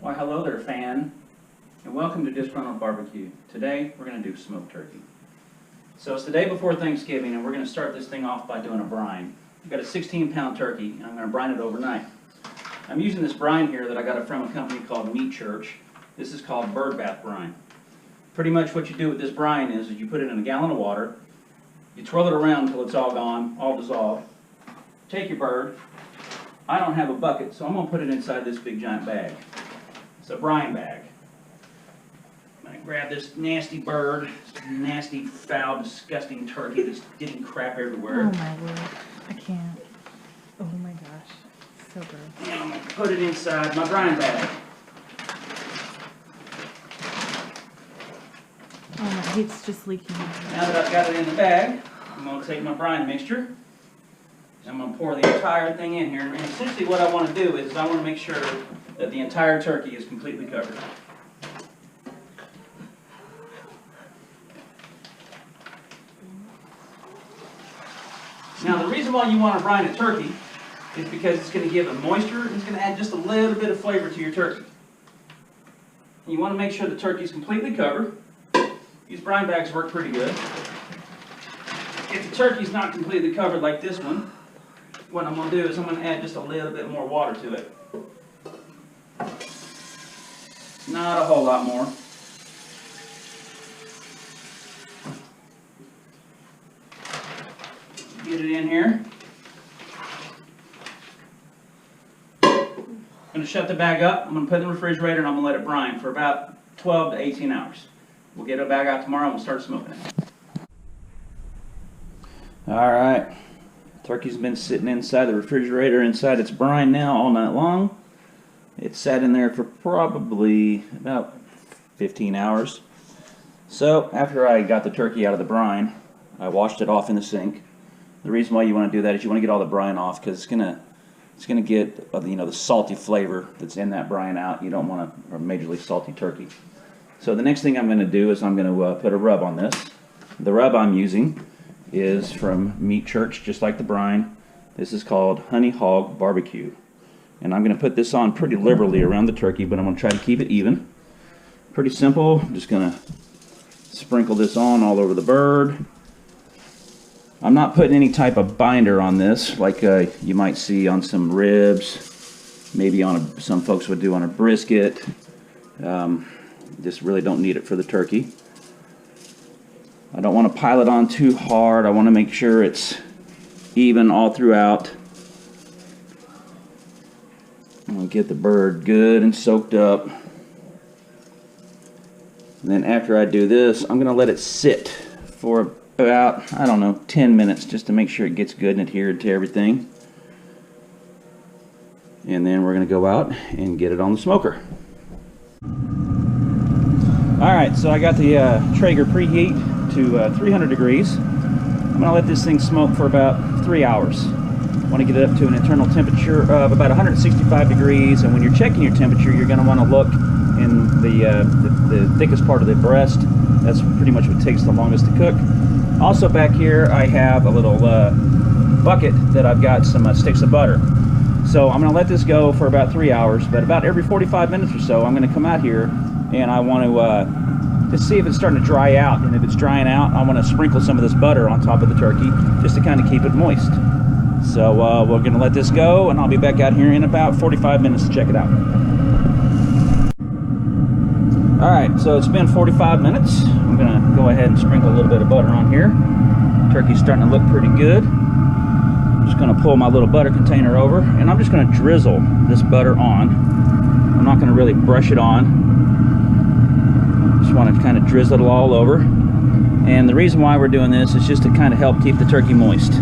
Why, hello there, fan, and welcome to Disgruntled Barbecue. Today, we're going to do smoked turkey. So it's the day before Thanksgiving, and we're going to start this thing off by doing a brine. I've got a 16-pound turkey, and I'm going to brine it overnight. I'm using this brine here that I got from a company called Meat Church. This is called bird bath brine. Pretty much what you do with this brine is you put it in a gallon of water, you twirl it around until it's all gone, all dissolved. Take your bird. I don't have a bucket, so I'm going to put it inside this big giant bag. It's a brine bag. I'm going to grab this nasty bird, this nasty, foul, disgusting turkey that's getting crap everywhere. Oh my word, I can't. Oh my gosh, so gross. And I'm going to put it inside my brine bag. Oh my, it's just leaking. Now that I've got it in the bag, I'm going to take my brine mixture. I'm going to pour the entire thing in here. And essentially what I want to do is I want to make sure that the entire turkey is completely covered. Now the reason why you want to brine a turkey is because it's going to give it moisture and it's going to add just a little bit of flavor to your turkey. And you want to make sure the turkey is completely covered. These brine bags work pretty good. If the turkey's not completely covered like this one, what I'm going to do is I'm going to add just a little bit more water to it. Not a whole lot more. Get it in here. I'm going to shut the bag up. I'm going to put it in the refrigerator and I'm going to let it brine for about 12 to 18 hours. We'll get it back out tomorrow and we'll start smoking it. Alright, turkey's been sitting inside the refrigerator inside its brine now all night long. It sat in there for probably about 15 hours. So after I got the turkey out of the brine, I washed it off in the sink. The reason why you want to do that is you want to get all the brine off because it's gonna get the salty flavor that's in that brine out. You don't want a majorly salty turkey. So the next thing I'm going to do is I'm going to put a rub on this. The rub I'm using is from Meat Church, just like the brine. This is called Honey Hog Barbecue. And I'm going to put this on pretty liberally around the turkey, but I'm going to try to keep it even. Pretty simple. I'm just going to sprinkle this on all over the bird. I'm not putting any type of binder on this like you might see on some ribs, maybe on some folks would do on a brisket. Just really don't need it for the turkey. I don't want to pile it on too hard. I want to make sure it's even all throughout. I'm going to get the bird good and soaked up. And then after I do this, I'm going to let it sit for about, I don't know, 10 minutes just to make sure it gets good and adhered to everything. And then we're going to go out and get it on the smoker. Alright, so I got the Traeger preheat to 300 degrees. I'm going to let this thing smoke for about 3 hours. I want to get it up to an internal temperature of about 165 degrees, and when you're checking your temperature, you're going to want to look in the thickest part of the breast. That's pretty much what takes the longest to cook. Also back here, I have a little bucket that I've got some sticks of butter. So I'm going to let this go for about 3 hours, but about every 45 minutes or so, I'm going to come out here and I want to see if it's starting to dry out. And if it's drying out, I want to sprinkle some of this butter on top of the turkey just to kind of keep it moist. So we're going to let this go, and I'll be back out here in about 45 minutes to check it out. Alright, so it's been 45 minutes. I'm going to go ahead and sprinkle a little bit of butter on here. Turkey's starting to look pretty good. I'm just going to pull my little butter container over, and I'm just going to drizzle this butter on. I'm not going to really brush it on. Just want to kind of drizzle it all over. And the reason why we're doing this is just to kind of help keep the turkey moist.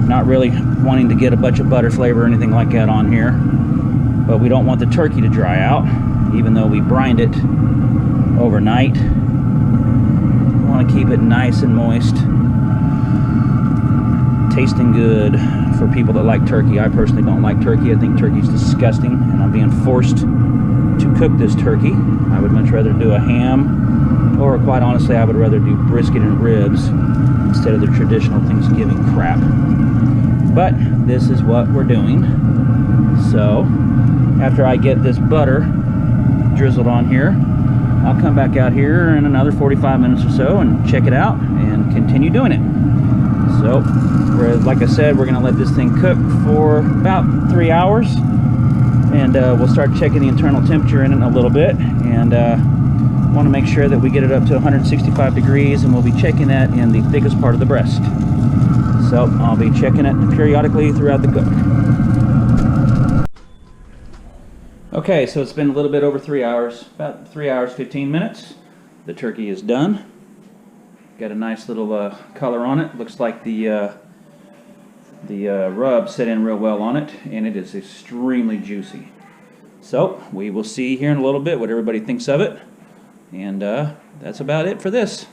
Not really wanting to get a bunch of butter flavor or anything like that on here. But we don't want the turkey to dry out, even though we brined it overnight. We want to keep it nice and moist. Tasting good for people that like turkey. I personally don't like turkey. I think turkey's disgusting, and I'm being forced to cook this turkey. I would much rather do a ham, or quite honestly, I would rather do brisket and ribs instead of the traditional Thanksgiving crap. But this is what we're doing. So after I get this butter drizzled on here. I'll come back out here in another 45 minutes or so and check it out and continue doing it. So, like I said, we're going to let this thing cook for about 3 hours, and we'll start checking the internal temperature in it in a little bit, and want to make sure that we get it up to 165 degrees, and we'll be checking that in the thickest part of the breast. So I'll be checking it periodically throughout the cook. Okay, so it's been a little bit over 3 hours, about 3 hours 15 minutes. The turkey is done. Got a nice little color on it. Looks like the rub set in real well on it, and it is extremely juicy. So we will see here in a little bit what everybody thinks of it, and that's about it for this.